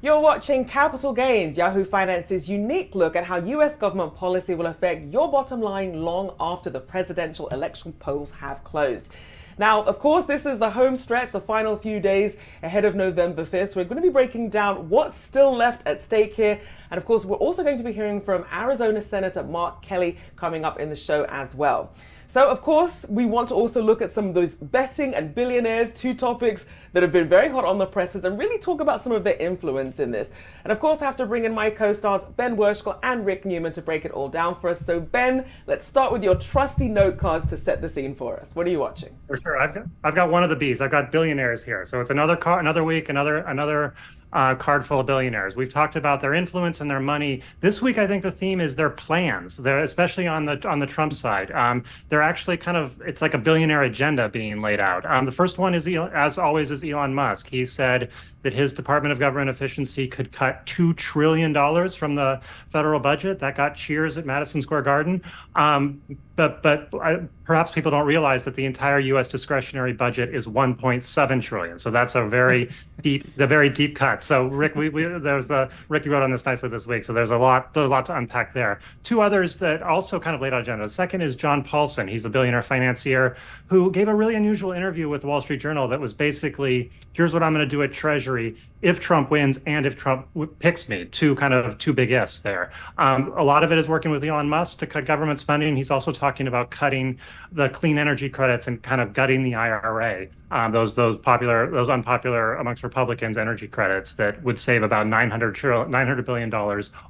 You're watching Capital Gains, Yahoo Finance's unique look at how US government policy will affect your bottom line long after the presidential election polls have closed. Now, of course, this is the home stretch, the final few days ahead of November 5th. So we're going to be breaking down what's still left at stake here. And of course, we're also going to be hearing from Arizona Senator Mark Kelly coming up in the show as well. So, of course, we want to also look at some of those betting and billionaires, two topics that have been very hot on the presses, and really talk about some of their influence in this. And of course, I have to bring in my co-stars, Ben Werschkul and Rick Newman, to break it all down for us. So, Ben, let's start with your trusty note cards to set the scene for us. What are you watching? For sure. I've got one of the B's. I've got billionaires here. So it's another week, another card full of billionaires. We've talked about their influence and their money. This week, I think the theme is their plans. They're especially on the Trump side. They're actually it's like a billionaire agenda being laid out. The first one is, as always, is Elon Musk. He said that his Department of Government Efficiency could cut $2 trillion from the federal budget. That got cheers at Madison Square Garden. But perhaps people don't realize that the entire U.S. discretionary budget is $1.7 trillion. So that's a very deep cut. So Rick, Rick, you wrote on this nicely this week. So there's a lot to unpack there. Two others that also kind of laid out agenda. The second is John Paulson. He's the billionaire financier who gave a really unusual interview with the Wall Street Journal that was basically, here's what I'm going to do at Treasury if Trump wins and if Trump picks me. Two big ifs there. A lot of it is working with Elon Musk to cut government spending. He's also talking about cutting the clean energy credits and kind of gutting the IRA. Those unpopular amongst Republicans energy credits that would save about $900 billion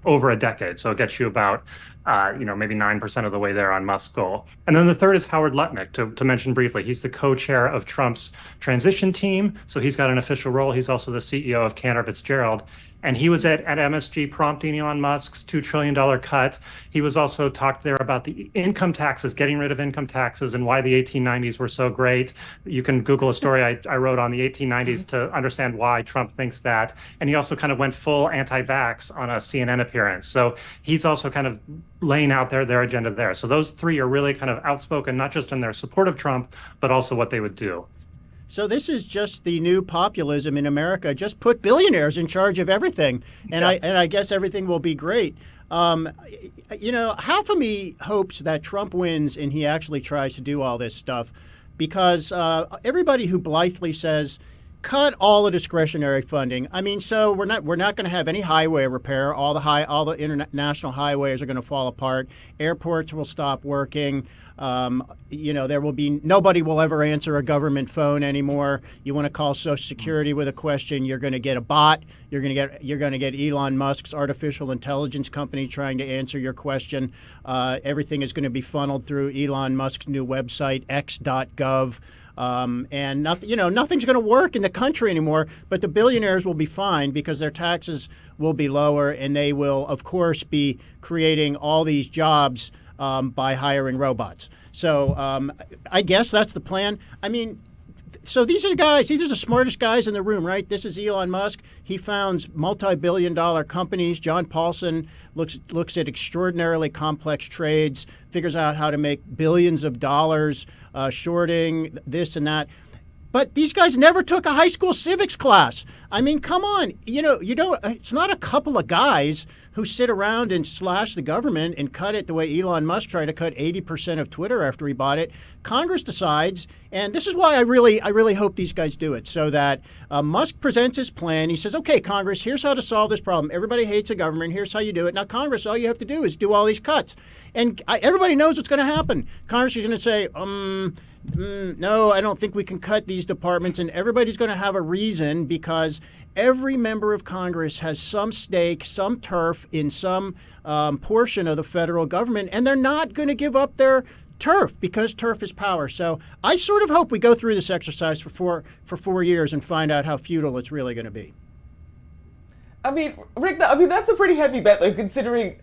over a decade. So it gets you about maybe 9% of the way there on Musk's goal. And then the third is Howard Lutnick, to mention briefly. He's the co-chair of Trump's transition team. So he's got an official role. He's also the CEO of Cantor Fitzgerald. And he was at MSG prompting Elon Musk's $2 trillion cut. He was also talked there about the income taxes, getting rid of income taxes, and why the 1890s were so great. You can Google a story I wrote on the 1890s to understand why Trump thinks that. And he also kind of went full anti-vax on a CNN appearance. So he's also kind of laying out their agenda there. So those three are really kind of outspoken, not just in their support of Trump, but also what they would do. So this is just the new populism in America. Just put billionaires in charge of everything, and I guess everything will be great. Half of me hopes that Trump wins and he actually tries to do all this stuff, because everybody who blithely says, cut all the discretionary funding. I mean, so we're not going to have any highway repair. All the international highways are going to fall apart. Airports will stop working. There will be nobody will ever answer a government phone anymore. You want to call Social Security with a question, you're going to get a bot. You're going to get Elon Musk's artificial intelligence company trying to answer your question. Everything is going to be funneled through Elon Musk's new website, x.gov. And nothing's going to work in the country anymore, but the billionaires will be fine because their taxes will be lower, and they will, of course, be creating all these jobs by hiring robots. So I guess that's the plan. I mean, so these are the smartest guys in the room, right? This is Elon Musk. He founds multi-billion-dollar companies. John Paulson looks at extraordinarily complex trades, figures out how to make billions of dollars shorting this and that. But these guys never took a high school civics class. I mean, come on. It's not a couple of guys who sit around and slash the government and cut it the way Elon Musk tried to cut 80% of Twitter after he bought it. Congress decides, and this is why I really hope these guys do it, so that Musk presents his plan. He says, okay, Congress, here's how to solve this problem. Everybody hates the government. Here's how you do it. Now, Congress, all you have to do is do all these cuts. And everybody knows what's going to happen. Congress is going to say, no, I don't think we can cut these departments, and everybody's going to have a reason, because every member of Congress has some stake, some turf in some portion of the federal government, and they're not going to give up their turf because turf is power. So I sort of hope we go through this exercise for 4 years and find out how futile it's really going to be. I mean, Rick, that's a pretty heavy bet, though, considering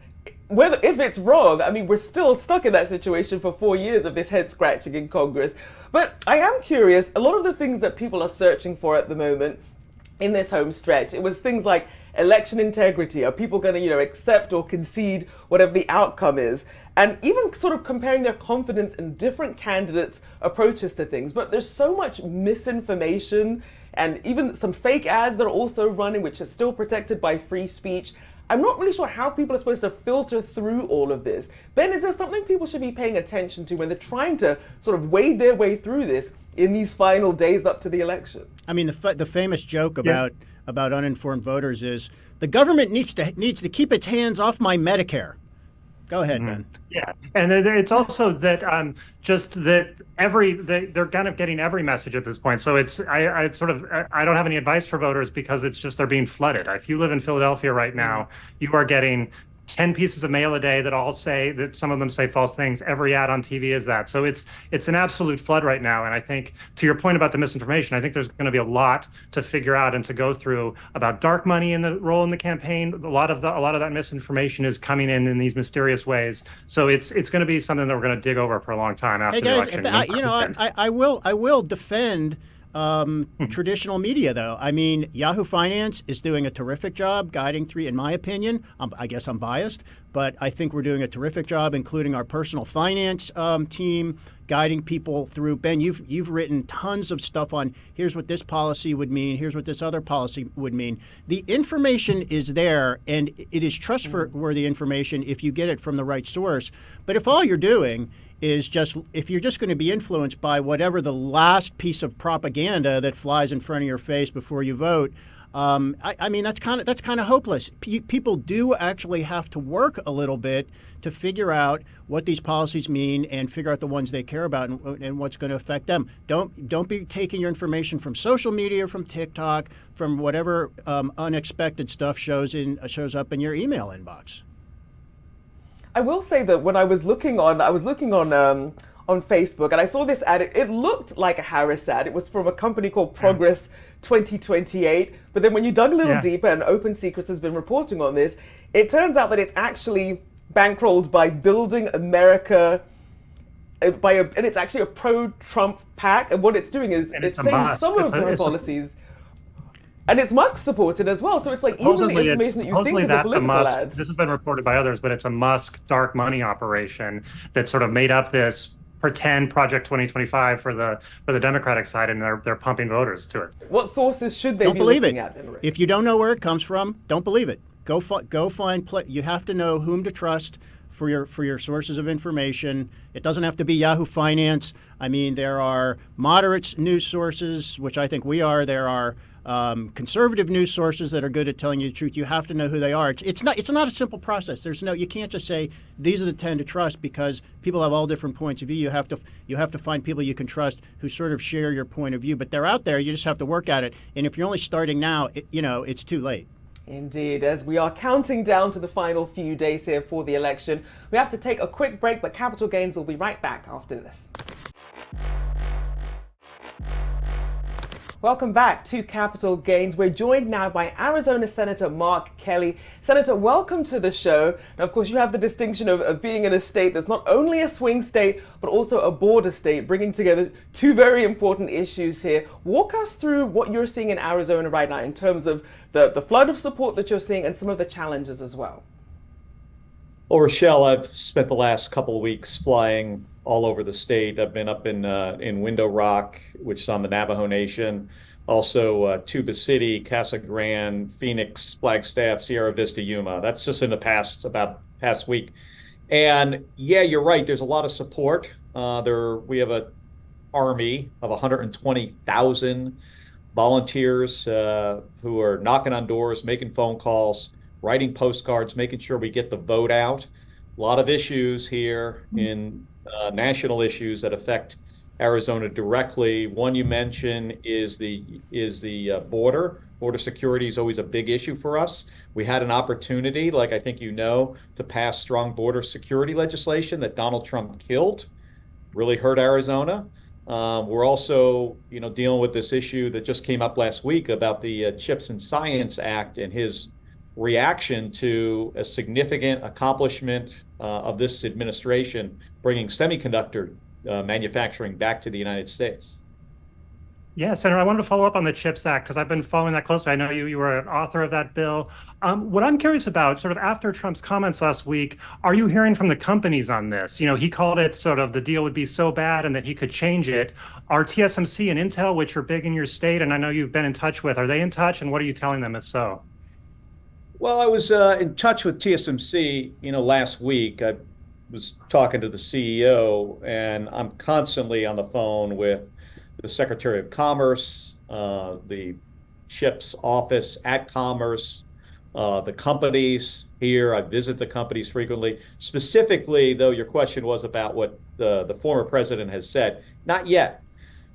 if it's wrong. I mean, we're still stuck in that situation for 4 years of this head scratching in Congress. But I am curious, a lot of the things that people are searching for at the moment in this home stretch, it was things like election integrity? Are people going to, accept or concede whatever the outcome is? And even sort of comparing their confidence in different candidates' approaches to things. But there's so much misinformation and even some fake ads that are also running, which is still protected by free speech. I'm not really sure how people are supposed to filter through all of this. Ben, is there something people should be paying attention to when they're trying to sort of wade their way through this in these final days up to the election? I mean, the famous joke about uninformed voters is the government needs to keep its hands off my Medicare. Go ahead, Ben. Yeah, and it's also that just that they're kind of getting every message at this point. So I don't have any advice for voters because it's just they're being flooded. If you live in Philadelphia right now, you are getting 10 pieces of mail a day that all say that some of them say false things. Every ad on TV is that. So it's an absolute flood right now. And I think to your point about the misinformation, I think there's going to be a lot to figure out and to go through about dark money and the role in the campaign. A lot of that misinformation is coming in these mysterious ways. So it's going to be something that we're going to dig over for a long time after the election. I will defend traditional media, though. I mean, Yahoo Finance is doing a terrific job guiding in my opinion. I guess I'm biased, but I think we're doing a terrific job, including our personal finance team, guiding people through. Ben, you've written tons of stuff on here's what this policy would mean, here's what this other policy would mean. The information is there, and it is trustworthy information if you get it from the right source. But if all you're doing is if you're just going to be influenced by whatever the last piece of propaganda that flies in front of your face before you vote, I mean that's kind of hopeless. People do actually have to work a little bit to figure out what these policies mean and figure out the ones they care about and what's going to affect them. Don't be taking your information from social media, from TikTok, from whatever unexpected stuff shows up in your email inbox. I will say that when I was looking on Facebook and I saw this ad, it looked like a Harris ad. It was from a company called Progress 2028. But then when you dug a little deeper, and Open Secrets has been reporting on this, it turns out that it's actually bankrolled by Building America, and it's actually a pro-Trump PAC. And what it's doing is it's saying some of her policies. And it's Musk supported as well, so it's like even the information that you think is a political ad. This has been reported by others, but it's a Musk dark money operation that sort of made up this pretend Project 2025 for the Democratic side, and they're pumping voters to it. What sources should they be looking at? If you don't know where it comes from, don't believe it. Go find. You have to know whom to trust for your sources of information. It doesn't have to be Yahoo Finance. I mean, there are moderate news sources, which I think we are. There are conservative news sources that are good at telling you the truth. You have to know who they are. It's not a simple process. You can't just say these are the 10 to trust because people have all different points of view. You have to find people you can trust who sort of share your point of view. But they're out there. You just have to work at it. And if you're only starting now, it's too late. Indeed, as we are counting down to the final few days here for the election, we have to take a quick break, but Capital Gains will be right back after this. Welcome back to Capital Gains. We're joined now by Arizona Senator Mark Kelly. Senator, welcome to the show. Now, of course, you have the distinction of being in a state that's not only a swing state, but also a border state, bringing together two very important issues here. Walk us through what you're seeing in Arizona right now in terms of the flood of support that you're seeing and some of the challenges as well. Well, Rachelle, I've spent the last couple of weeks flying all over the state. I've been up in Window Rock, which is on the Navajo Nation, also Tuba City, Casa Grande, Phoenix, Flagstaff, Sierra Vista, Yuma. That's just in the past week. And yeah, you're right. There's a lot of support. We have an army of 120,000 volunteers who are knocking on doors, making phone calls, writing postcards, making sure we get the vote out. A lot of issues here in national issues that affect Arizona directly. One you mentioned is the border. Border security is always a big issue for us. We had an opportunity, like I think you know, to pass strong border security legislation that Donald Trump killed. Really hurt Arizona. We're also, dealing with this issue that just came up last week about the Chips and Science Act and his reaction to a significant accomplishment of this administration, bringing semiconductor manufacturing back to the United States. Yeah, Senator, I wanted to follow up on the CHIPS Act because I've been following that closely. I know you were an author of that bill. What I'm curious about, sort of after Trump's comments last week, are you hearing from the companies on this? He called it sort of the deal would be so bad and that he could change it. Are TSMC and Intel, which are big in your state, and I know you've been in touch with, are they in touch? And what are you telling them if so? Well, I was in touch with TSMC, last week. I was talking to the CEO, and I'm constantly on the phone with the Secretary of Commerce, the CHIPS office at Commerce, the companies here. I visit the companies frequently. Specifically, though, your question was about what the former president has said. Not yet,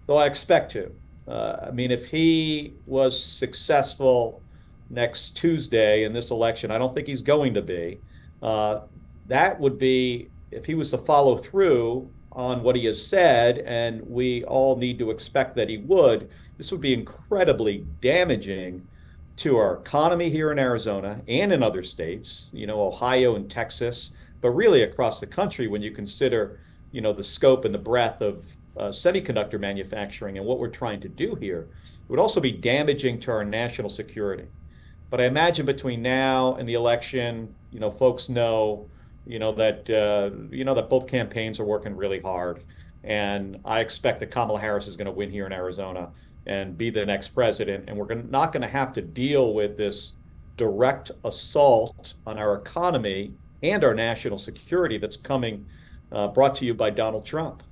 though I expect to. I mean, if he was successful next Tuesday in this election, I don't think he's going to be. That would be, if he was to follow through on what he has said, and we all need to expect that he would, this would be incredibly damaging to our economy here in Arizona and in other states, Ohio and Texas, but really across the country when you consider, the scope and the breadth of semiconductor manufacturing and what we're trying to do here. It would also be damaging to our national security. But I imagine between now and the election, folks know that both campaigns are working really hard. And I expect that Kamala Harris is going to win here in Arizona and be the next president. And we're not going to have to deal with this direct assault on our economy and our national security that's coming, brought to you by Donald Trump.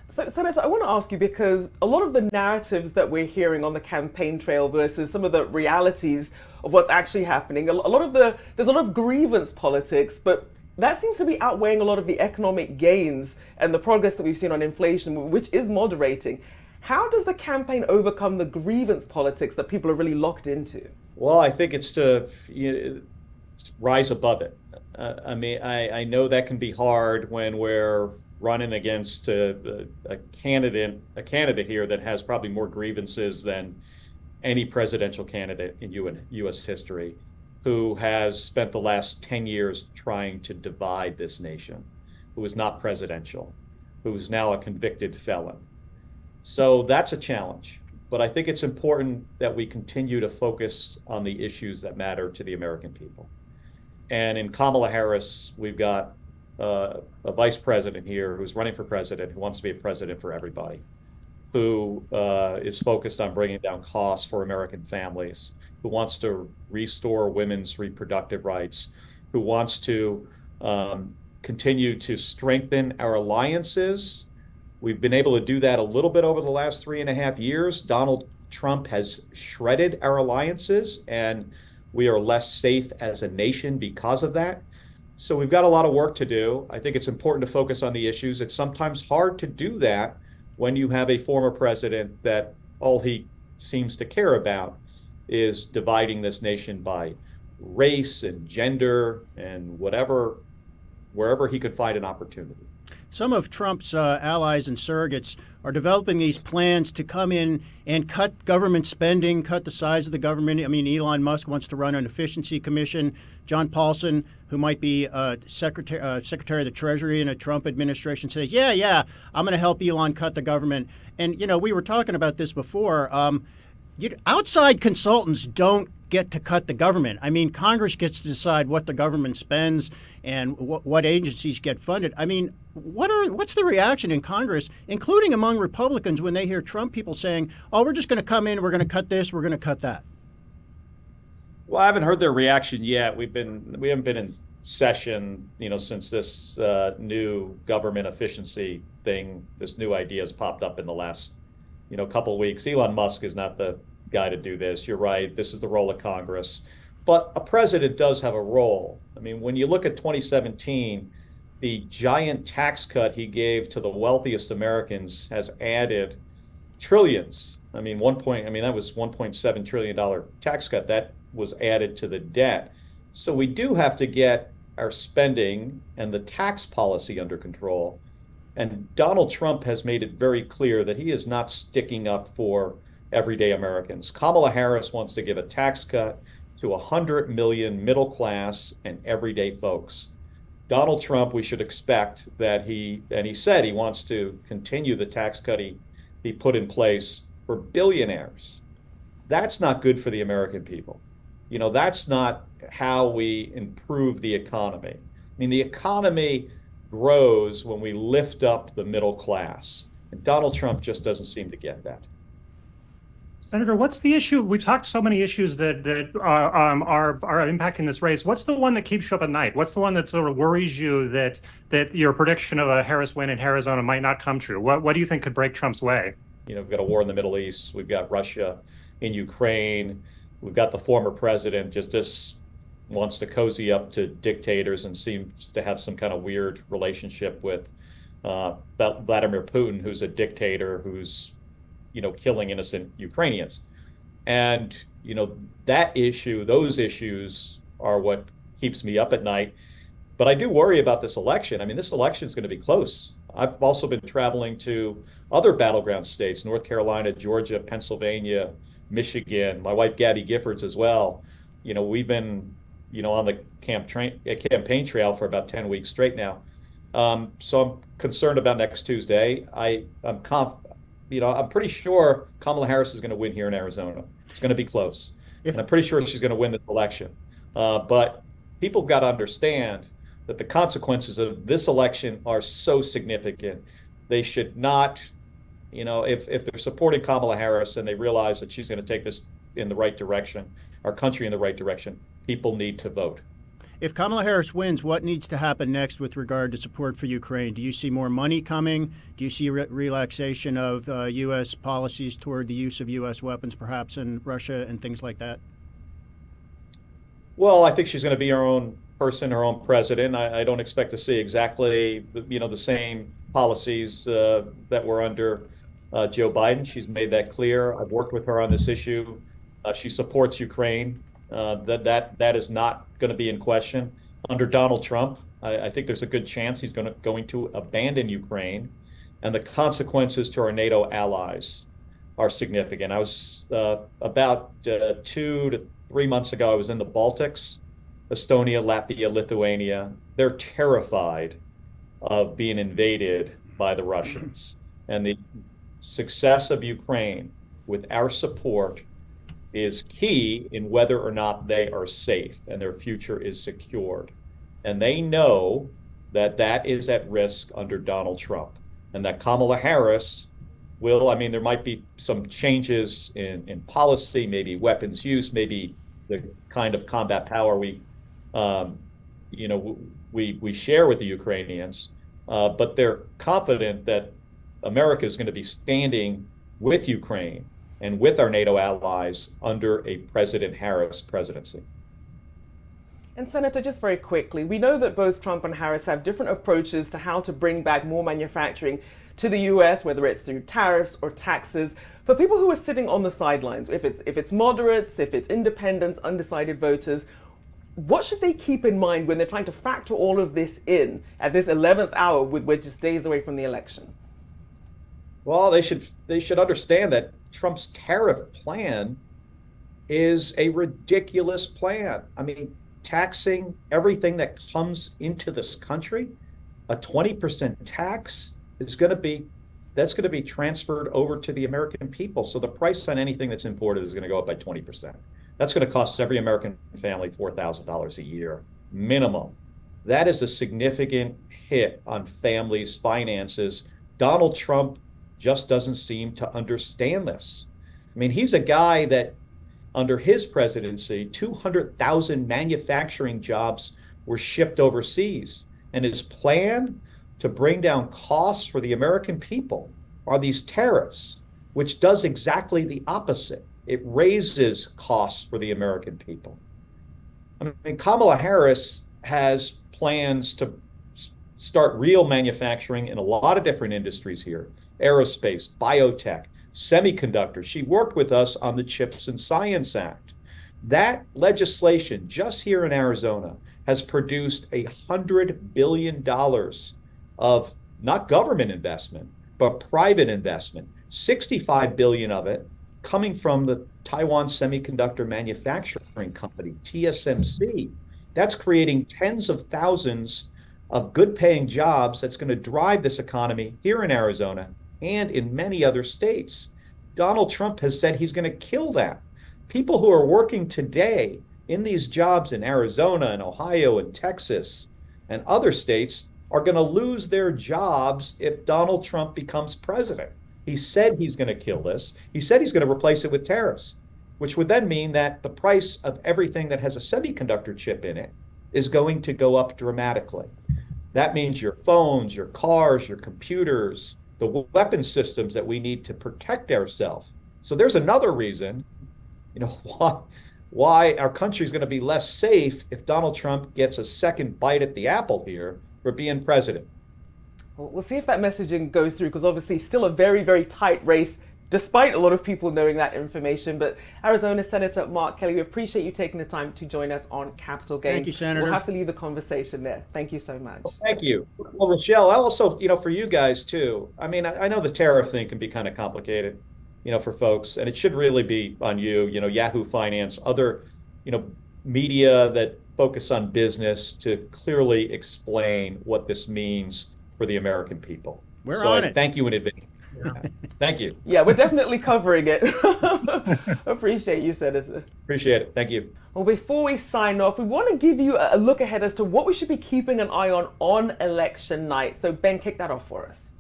So, Senator, I want to ask you, because a lot of the narratives that we're hearing on the campaign trail versus some of the realities of what's actually happening, there's a lot of grievance politics, but that seems to be outweighing a lot of the economic gains and the progress that we've seen on inflation, which is moderating. How does the campaign overcome the grievance politics that people are really locked into? Well, I think it's to rise above it. I know that can be hard when we're running against a candidate here that has probably more grievances than any presidential candidate in U.S. history, who has spent the last 10 years trying to divide this nation, who is not presidential, who's now a convicted felon. So that's a challenge. But I think it's important that we continue to focus on the issues that matter to the American people. And in Kamala Harris, we've got a vice president here who's running for president, who wants to be a president for everybody, who is focused on bringing down costs for American families, who wants to restore women's reproductive rights, who wants to continue to strengthen our alliances. We've been able to do that a little bit over the last 3.5 years. Donald Trump has shredded our alliances, and we are less safe as a nation because of that. So we've got a lot of work to do. I think it's important to focus on the issues. It's sometimes hard to do that when you have a former president that all he seems to care about is dividing this nation by race and gender and wherever he could find an opportunity. Some of Trump's allies and surrogates are developing these plans to come in and cut government spending, cut the size of the government. I mean, Elon Musk wants to run an efficiency commission. John Paulson, who might be Secretary of the Treasury in a Trump administration, says, yeah, I'm going to help Elon cut the government. And, we were talking about this before. Outside consultants don't get to cut the government. I mean, Congress gets to decide what the government spends and what agencies get funded. I mean, what's the reaction in Congress, including among Republicans, when they hear Trump people saying, "Oh, we're just going to come in, we're going to cut this, we're going to cut that"? Well, I haven't heard their reaction yet. We haven't been in session, since this new government efficiency thing, this new idea has popped up in the last, couple of weeks. Elon Musk is not the guy to do this. You're right. This is the role of Congress. But a president does have a role. I mean, when you look at 2017, the giant tax cut he gave to the wealthiest Americans has added trillions. I mean, that was $1.7 trillion tax cut that was added to the debt. So we do have to get our spending and the tax policy under control. And Donald Trump has made it very clear that he is not sticking up for everyday Americans. Kamala Harris wants to give a tax cut to 100 million middle class and everyday folks. Donald Trump, we should expect that he said he wants to continue the tax cut he put in place for billionaires. That's not good for the American people. That's not how we improve the economy. I mean, the economy grows when we lift up the middle class. And Donald Trump just doesn't seem to get that. Senator, what's the issue? We've talked so many issues that are impacting this race. What's the one that keeps you up at night? What's the one that sort of worries you that your prediction of a Harris win in Arizona might not come true? What do you think could break Trump's way? We've got a war in the Middle East. We've got Russia in Ukraine. We've got the former president just wants to cozy up to dictators and seems to have some kind of weird relationship with Vladimir Putin, who's a dictator who's killing innocent Ukrainians. And that issue, those issues are what keeps me up at night. But I do worry about this election. I mean, this election is going to be close. I've also been traveling to other battleground states, North Carolina, Georgia, Pennsylvania, Michigan, my wife Gabby Giffords as well. We've been on the campaign trail for about 10 weeks straight now. So I'm concerned about next Tuesday. I'm pretty sure Kamala Harris is going to win here in Arizona. It's going to be close. And I'm pretty sure she's going to win this election. But people have got to understand that the consequences of this election are so significant. They should not, if they're supporting Kamala Harris and they realize that she's going to take this in the right direction, our country in the right direction, people need to vote. If Kamala Harris wins, what needs to happen next with regard to support for Ukraine? Do you see more money coming? Do you see relaxation of U.S. policies toward the use of U.S. weapons, perhaps in Russia and things like that? Well, I think she's going to be her own person, her own president. I don't expect to see exactly, the same policies that were under Joe Biden. She's made that clear. I've worked with her on this issue. She supports Ukraine. That is not going to be in question. Under Donald Trump, I think there's a good chance he's going to abandon Ukraine, and the consequences to our NATO allies are significant. I was about 2 to 3 months ago, I was in the Baltics, Estonia, Latvia, Lithuania. They're terrified of being invaded by the Russians. And the success of Ukraine with our support is key in whether or not they are safe and their future is secured. And they know that that is at risk under Donald Trump, and that Kamala Harris there might be some changes in policy, maybe weapons use, maybe the kind of combat power we share with the Ukrainians, but they're confident that America is going to be standing with Ukraine and with our NATO allies under a President Harris presidency. And Senator, just very quickly, we know that both Trump and Harris have different approaches to how to bring back more manufacturing to the US, whether it's through tariffs or taxes. For people who are sitting on the sidelines, if it's moderates, if it's independents, undecided voters, what should they keep in mind when they're trying to factor all of this in at this 11th hour with we're just days away from the election? Well, they should understand that Trump's tariff plan is a ridiculous plan. I mean, taxing everything that comes into this country, a 20% tax is going to be transferred over to the American people. So the price on anything that's imported is going to go up by 20%. That's going to cost every American family $4,000 a year minimum. That is a significant hit on families' finances. Donald Trump just doesn't seem to understand this. I mean, he's a guy that under his presidency, 200,000 manufacturing jobs were shipped overseas. And his plan to bring down costs for the American people are these tariffs, which does exactly the opposite. It raises costs for the American people. I mean, Kamala Harris has plans to start real manufacturing in a lot of different industries here: aerospace, biotech, semiconductors. She worked with us on the Chips and Science Act. That legislation just here in Arizona has produced $100 billion of not government investment, but private investment, 65 billion of it coming from the Taiwan Semiconductor Manufacturing Company, TSMC. That's creating tens of thousands of good paying jobs that's going to drive this economy here in Arizona and in many other states. Donald Trump has said he's going to kill them. People who are working today in these jobs in Arizona and Ohio and Texas and other states are going to lose their jobs if Donald Trump becomes president. He said he's going to kill this. He said he's going to replace it with tariffs, which would then mean that the price of everything that has a semiconductor chip in it is going to go up dramatically. That means your phones, your cars, your computers, the weapon systems that we need to protect ourselves. So there's another reason, why our country is going to be less safe if Donald Trump gets a second bite at the apple here for being president. Well, we'll see if that messaging goes through, because obviously still a very, very tight race, despite a lot of people knowing that information. But Arizona Senator Mark Kelly, we appreciate you taking the time to join us on Capital Gains. Thank you, Senator. We'll have to leave the conversation there. Thank you so much. Well, thank you. Well, Rachelle, I also, for you guys too, I mean, I know the tariff thing can be kind of complicated, for folks, and it should really be on you, Yahoo Finance, other, media that focus on business to clearly explain what this means for the American people. We're on it. Thank you in advance. Yeah. Thank you. Yeah, we're definitely covering it. Appreciate you, Senator. Appreciate it. Thank you. Well, before we sign off, we want to give you a look ahead as to what we should be keeping an eye on election night. So Ben, kick that off for us.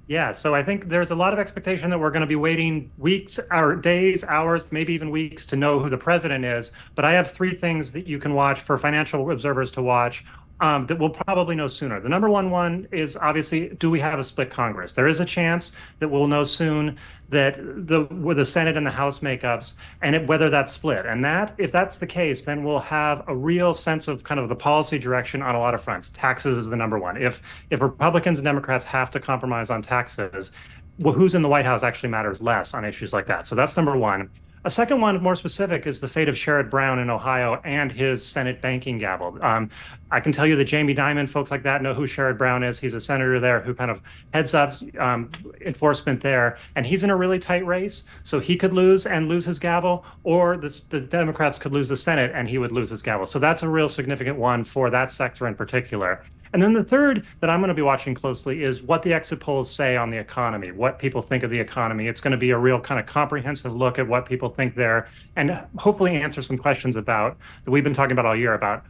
Yeah, so I think there's a lot of expectation that we're going to be waiting weeks or days, hours, maybe even weeks to know who the president is. But I have three things that you can watch for financial observers to watch that we'll probably know sooner. The number one is obviously, do we have a split Congress? There is a chance that we'll know soon that with the Senate and the House makeups and whether that's split. And if that's the case, then we'll have a real sense of kind of the policy direction on a lot of fronts. Taxes is the number one. If Republicans and Democrats have to compromise on taxes, well, who's in the White House actually matters less on issues like that. So that's number one. A second one, more specific, is the fate of Sherrod Brown in Ohio and his Senate banking gavel. I can tell you that Jamie Dimon, folks like that know who Sherrod Brown is. He's a senator there who kind of heads up enforcement there, and he's in a really tight race. So he could lose his gavel, or the Democrats could lose the Senate and he would lose his gavel. So that's a real significant one for that sector in particular. And then the third that I'm going to be watching closely is what the exit polls say on the economy, what people think of the economy. It's going to be a real kind of comprehensive look at what people think there, and hopefully answer some questions about that we've been talking about all year about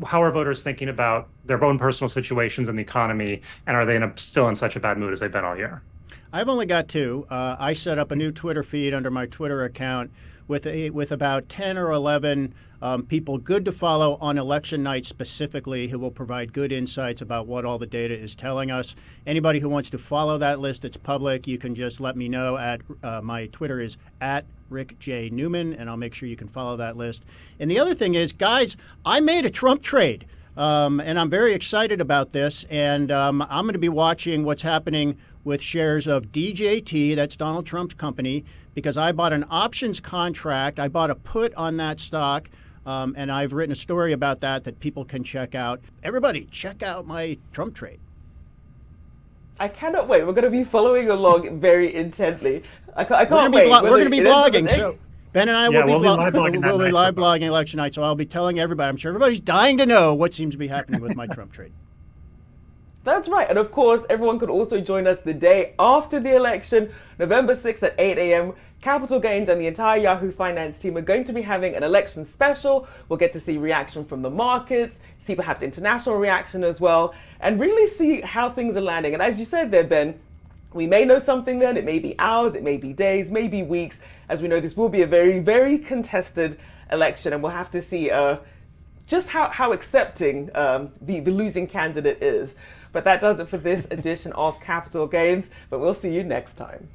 how are voters thinking about their own personal situations in the economy, and are they still in such a bad mood as they've been all year? I've only got two. I set up a new Twitter feed under my Twitter account with about 10 or 11 people good to follow on election night specifically, who will provide good insights about what all the data is telling us. Anybody who wants to follow that list, it's public. You can just let me know at my Twitter is at Rick J. Newman, and I'll make sure you can follow that list. And the other thing is, guys, I made a Trump trade, and I'm very excited about this. And I'm going to be watching what's happening with shares of DJT, that's Donald Trump's company, because I bought an options contract. I bought a put on that stock, and I've written a story about that people can check out. Everybody, check out my Trump trade. I cannot wait. We're going to be following along very intently. I can't wait. We're going to be blogging, so Ben and I will be live blogging election night, so I'll be telling everybody. I'm sure everybody's dying to know what seems to be happening with my Trump trade. That's right. And of course, everyone could also join us the day after the election, November 6th at 8 a.m. Capital Gains and the entire Yahoo Finance team are going to be having an election special. We'll get to see reaction from the markets, see perhaps international reaction as well, and really see how things are landing. And as you said there, Ben, we may know something then. It may be hours, it may be days, maybe weeks. As we know, this will be a very, very contested election, and we'll have to see just how accepting the losing candidate is. But that does it for this edition of Capital Gains, but we'll see you next time.